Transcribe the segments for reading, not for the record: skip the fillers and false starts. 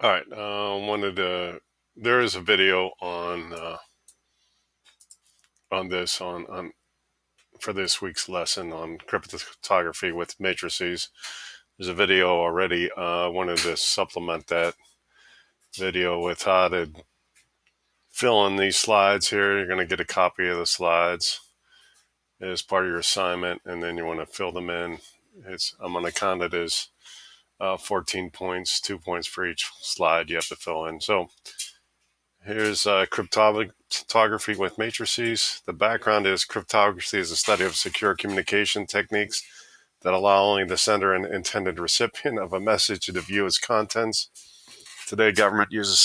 All right. There is a video on this on for this week's lesson on cryptography with matrices. There's a video already. I wanted to supplement that video with how to fill in these slides here. You're going to get a copy of the slides as part of your assignment, and then you want to fill them in. I'm going to count it as 14 points, 2 points for each slide you have to fill in. So here's cryptography with matrices. The background is cryptography is a study of secure communication techniques that allow only the sender and intended recipient of a message to view its contents. Today, government uses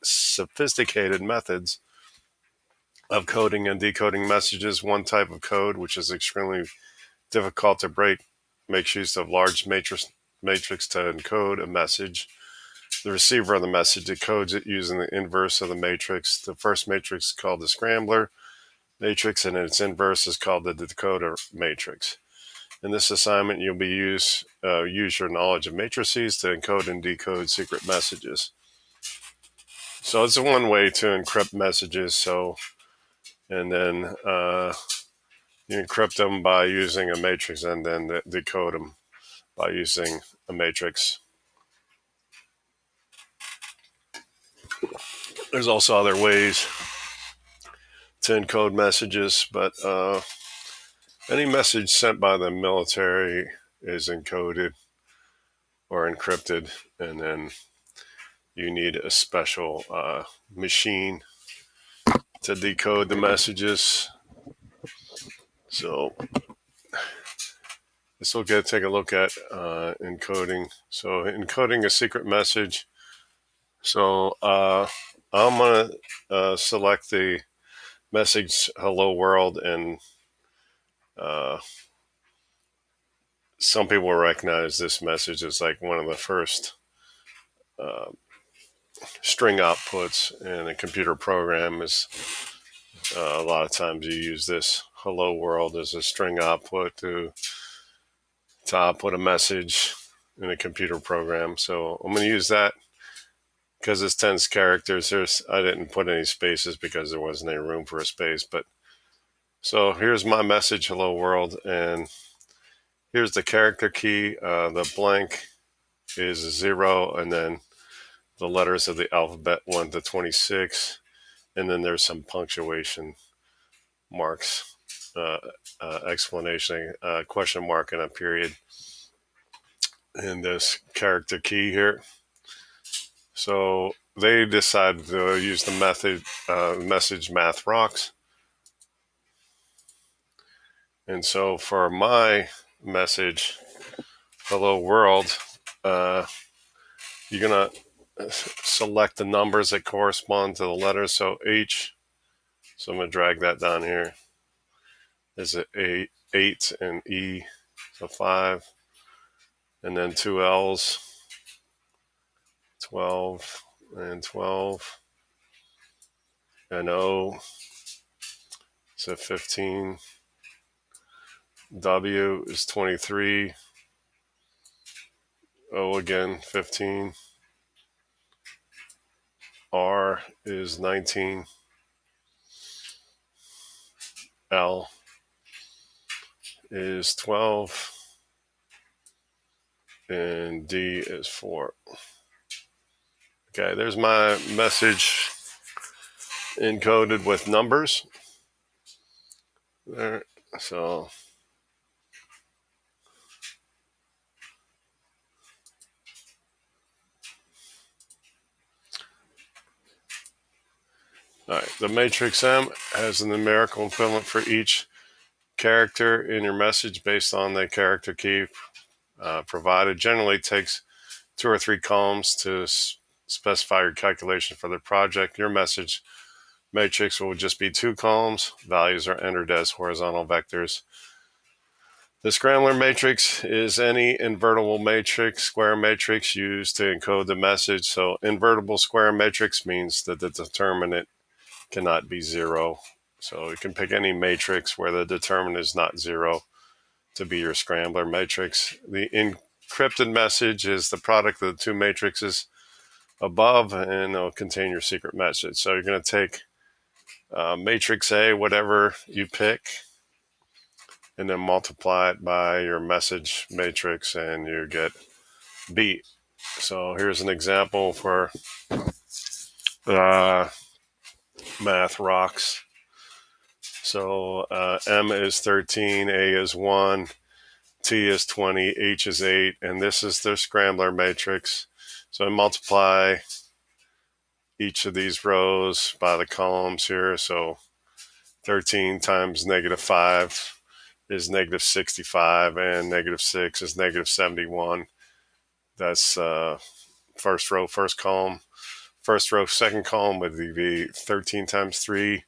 sophisticated methods of coding and decoding messages. One type of code, which is extremely difficult to break, makes use of large matrix to encode a message. The receiver of the message decodes it using the inverse of the matrix. The first matrix is called the scrambler matrix, and its inverse is called the decoder matrix. In this assignment, you'll use your knowledge of matrices to encode and decode secret messages. So it's one way to encrypt messages. And then you encrypt them by using a matrix, and then decode them by using a matrix. There's also other ways to encode messages, but any message sent by the military is encoded or encrypted, and then you need a special machine to decode the messages. So this will take a look at encoding. So encoding a secret message. So I'm going to select the message "Hello World," and some people recognize this message as like one of the first string outputs in a computer program. Is a lot of times you use this "Hello World" as a string output to output a message in a computer program. So I'm going to use that because it's 10 characters. I didn't put any spaces because there wasn't any room for a space. But so here's my message, "Hello World," and here's the character key. The blank is a 0, and then the letters of the alphabet 1 to 26, and then there's some punctuation marks, explanation, question mark, and a period in this character key here. So they decided to use the message math rocks. And so for my message, "Hello World," you're going to select the numbers that correspond to the letters. So H, so I'm going to drag that down here. Is it 8 and E, so 5. And then 2 L's, 12 and 12. And O, so 15. W is 23. O again, 15. R is 19. L is 12. And D is 4. Okay, there's my message encoded with numbers. There, so all right, the matrix M has a numerical equivalent for each character in your message based on the character key provided. Generally, it takes 2 or 3 columns to specify your calculation for the project. Your message matrix will just be 2 columns. Values are entered as horizontal vectors. The scrambler matrix is any invertible matrix, square matrix used to encode the message. So invertible square matrix means that the determinant cannot be 0. So you can pick any matrix where the determinant is not 0 to be your scrambler matrix. The encrypted message is the product of the 2 matrices above, and it'll contain your secret message. So you're going to take matrix A, whatever you pick, and then multiply it by your message matrix, and you get B. So here's an example for math rocks. So M is 13, A is 1, T is 20, H is 8, and this is their scrambler matrix. So I multiply each of these rows by the columns here. So 13 times -5 is -65, and -6 is -71. That's first row, first column. First row, second column would be 13 times 3,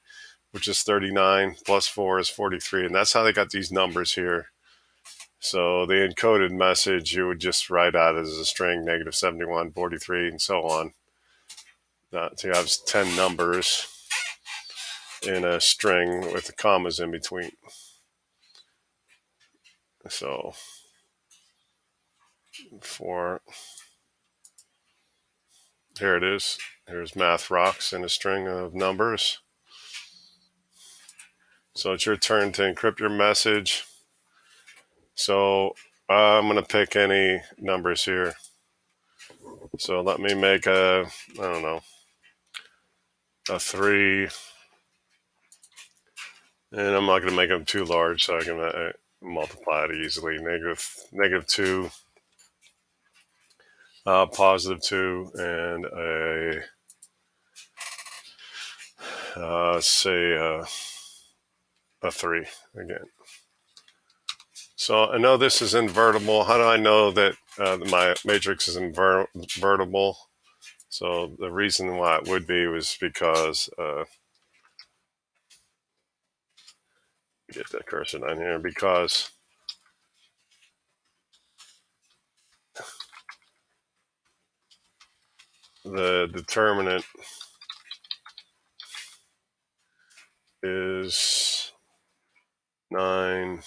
which is 39, plus 4 is 43. And that's how they got these numbers here. So the encoded message, you would just write out as a string, -71, 43, and so on. So you have 10 numbers in a string with the commas in between. So here it is. Here's math rocks in a string of numbers. So it's your turn to encrypt your message. So I'm going to pick any numbers here. So let me make a 3. And I'm not going to make them too large so I can multiply it easily. -2, +2, and say a 3 again. So I know this is invertible. How do I know that my matrix is invertible? So the reason why it would be was because get that cursor down here, because the determinant is 9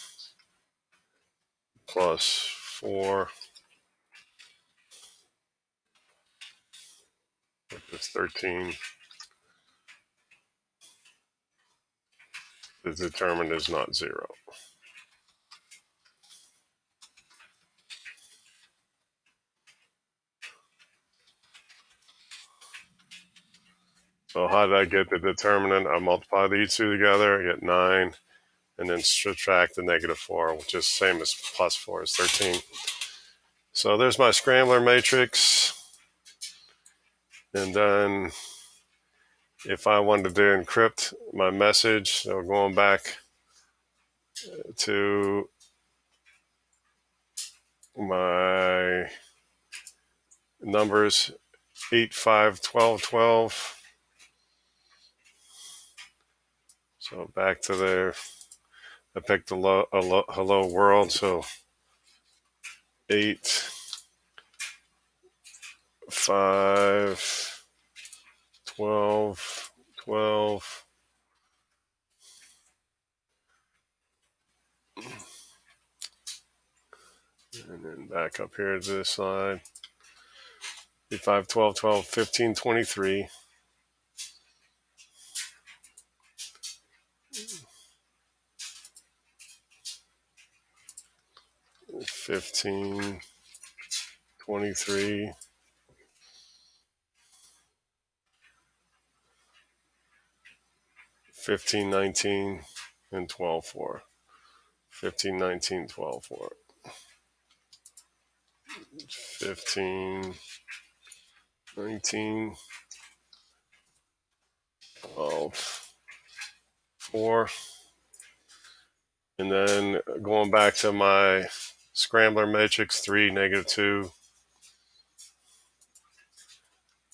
plus 4, which is 13. The determinant is not 0. So how did I get the determinant? I multiply these two together, I get 9, and then subtract the -4, which is the same as +4 is 13. So there's my scrambler matrix. And then if I wanted to encrypt my message, so going back to my numbers, 8, 5, 12, 12. So back to there. I picked hello world. So 8, 5, 12, 12. And then back up here to this side. 8, 5, 12, 12, 15, 23. 15, 23, 15, 19, and 12, 4. 15, 19, 12, 4. 15, 19, 12, 4. And then going back to my scrambler matrix, 3, -2.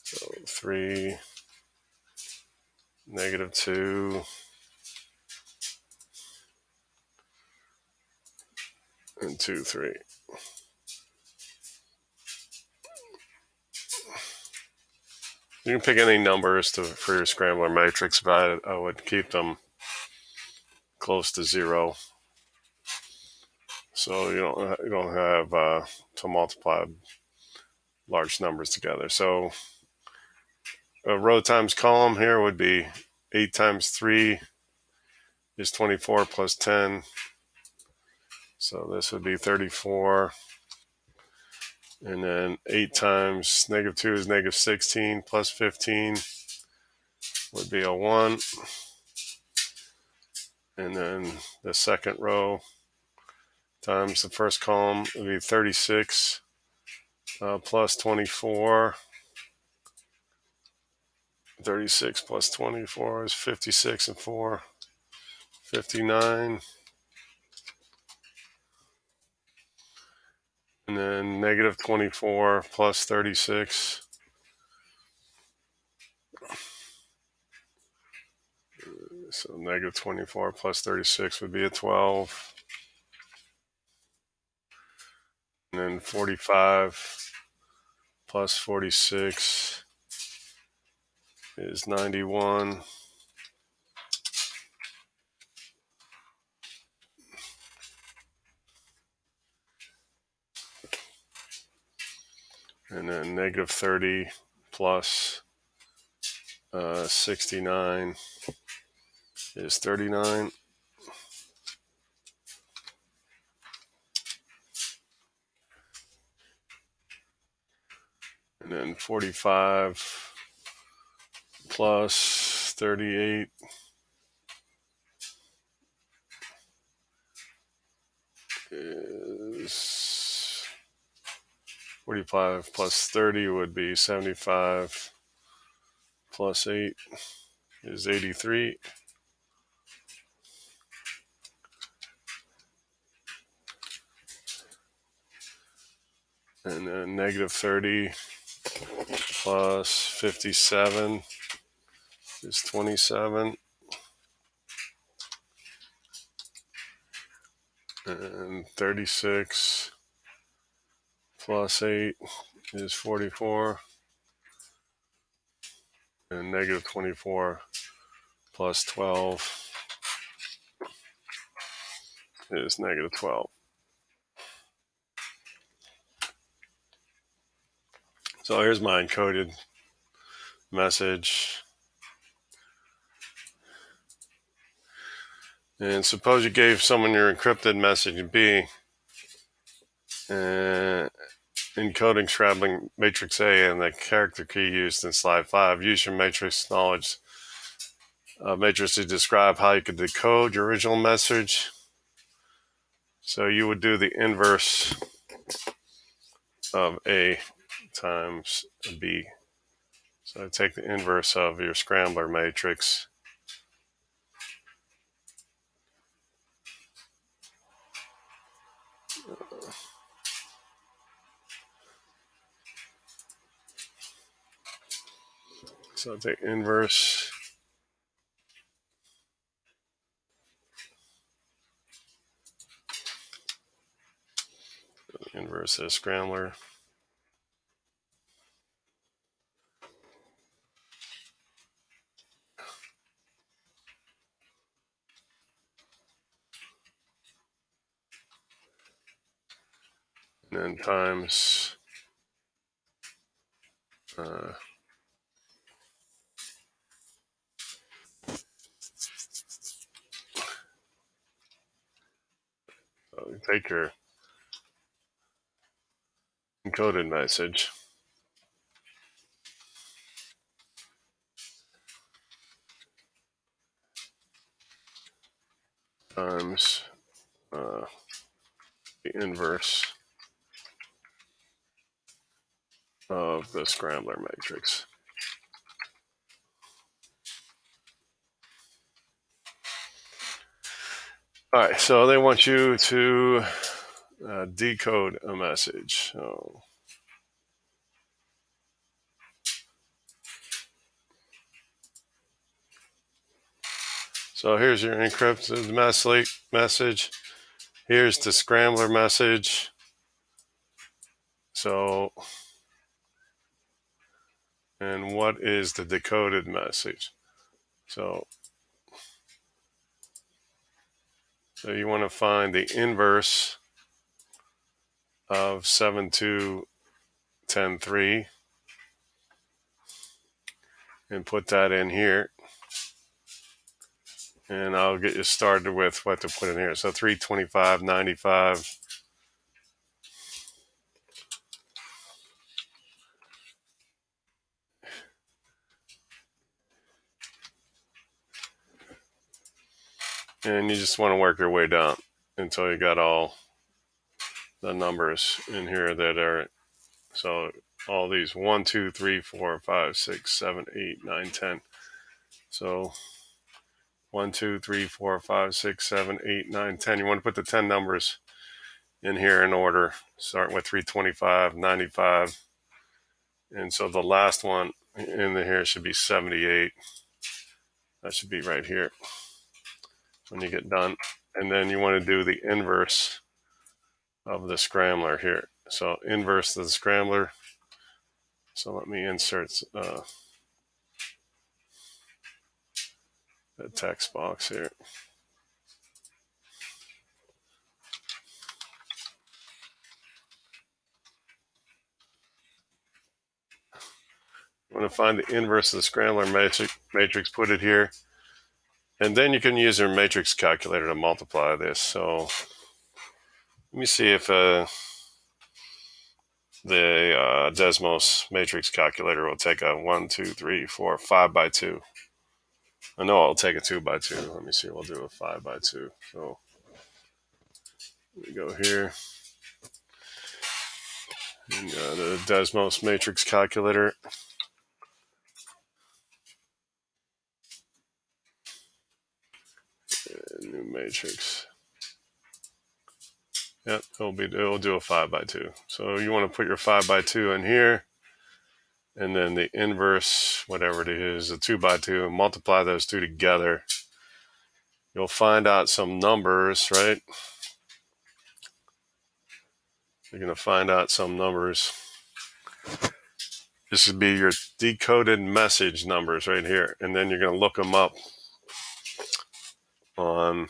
So 3, -2, and 2, 3. You can pick any numbers for your scrambler matrix, but I would keep them close to 0. So you don't have to multiply large numbers together. So row times column here would be 8 times 3 is 24 plus 10. So this would be 34. And then 8 times negative 2 is negative 16 plus 15 would be a 1. And then the second row times the first column would be 36 plus 24. 36 plus 24 is 56 and 4, 59. And then negative 24 plus 36. So negative 24 plus 36 would be a 12. And then 45 plus 46 is 91. And then negative 30 plus 69 is 39. And then 45 plus 38 is 45 plus 30 would be 75 plus 8 is 83. And then negative 30 plus 57 is 27. And 36 plus 8 is 44. And negative 24 plus 12 is negative 12. So here's my encoded message. And suppose you gave someone your encrypted message B, encoding scrambling matrix A and the character key used in slide 5. Use your matrix knowledge matrix to describe how you could decode your original message. So you would do the inverse of A times B. So take the inverse of your scrambler matrix. So take inverse of scrambler. And then times so you take your encoded message times the inverse of the scrambler matrix. All right, so they want you to decode a message. So here's your encrypted message. Here's the scrambler message. So, and what is the decoded message? So you want to find the inverse of 7210.3. and put that in here. And I'll get you started with what to put in here. So 325, 95. And you just want to work your way down until you got all the numbers in here that are, so all these 1, 2, 3, 4, 5, 6, 7, 8, 9, 10. So 1, 2, 3, 4, 5, 6, 7, 8, 9, 10. You want to put the 10 numbers in here in order, starting with 325, 95. And so the last one in here should be 78. That should be right here when you get done. And then you want to do the inverse of the scrambler here. So inverse of the scrambler. So let me insert the text box here. You want to find the inverse of the scrambler matrix, put it here. And then you can use your matrix calculator to multiply this. So let me see if the Desmos matrix calculator will take a 1, 2, 3, 4, 5 by 2. I know I'll take a 2 by 2. Let me see. We'll do a 5 by 2. So we go here. And, the Desmos matrix calculator. And new matrix. Yep, it'll do a 5 by 2. So you want to put your 5 by 2 in here, and then the inverse, whatever it is, the 2 by 2, and multiply those two together. You'll find out some numbers, right? You're going to find out some numbers. This would be your decoded message numbers right here, and then you're going to look them up on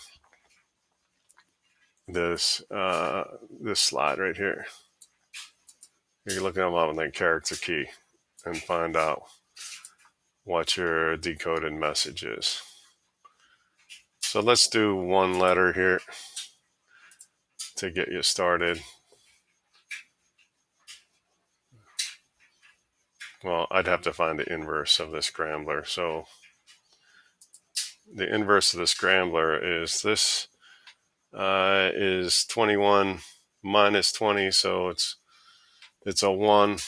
this this slide right here. You're looking them up on the character key and find out what your decoded message is. So let's do one letter here to get you started. Well, I'd have to find the inverse of the scrambler. So the inverse of the scrambler is this is 21 minus 20, so it's a 1.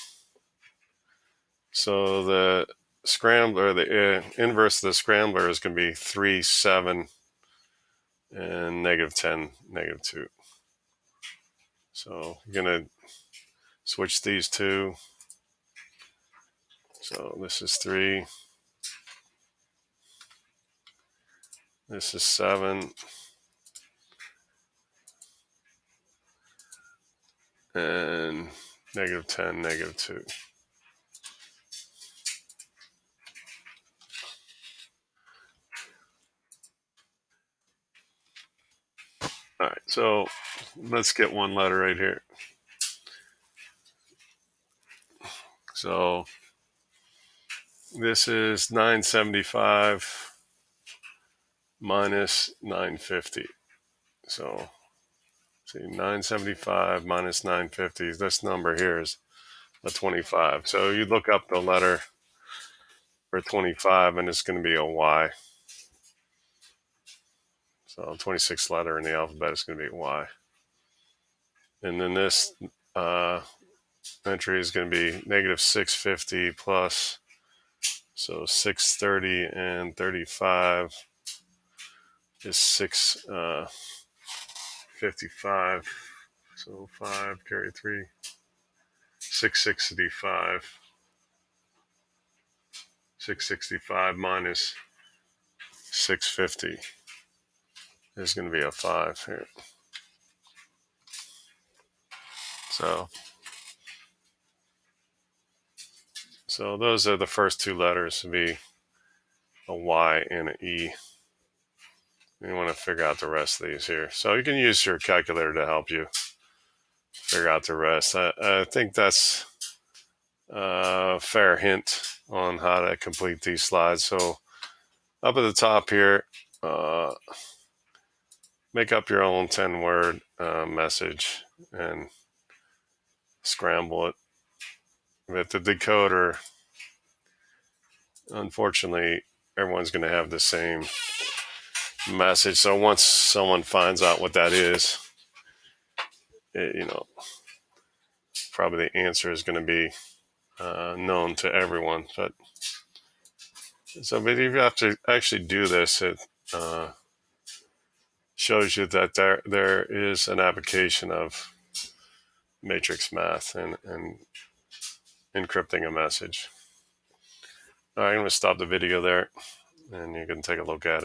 So the scrambler, the inverse of the scrambler is going to be 3, 7, and negative 10, negative 2. So you're going to switch these two. So this is 3. This is 7. And negative 10, negative 2. All right, so let's get one letter right here. So this is 975 minus 950. So see, 975 minus 950, this number here is a 25. So you look up the letter for 25 and it's going to be a Y. So 26th letter in the alphabet is going to be a Y. And then this entry is going to be negative 650 plus, so 630 and 35 is 655. So 5 carry 3, 665. 665 minus 650 is going to be a 5 here. So those are the first two letters to be a Y and an E. You want to figure out the rest of these here. So you can use your calculator to help you figure out the rest. I think that's a fair hint on how to complete these slides. So up at the top here, make up your own 10-word message and scramble it. With the decoder, unfortunately, everyone's going to have the same message. So once someone finds out what that is, probably the answer is going to be known to everyone. But if you have to actually do this, it shows you that there is an application of matrix math and encrypting a message. All right, I'm going to stop the video there, and you can take a look at it.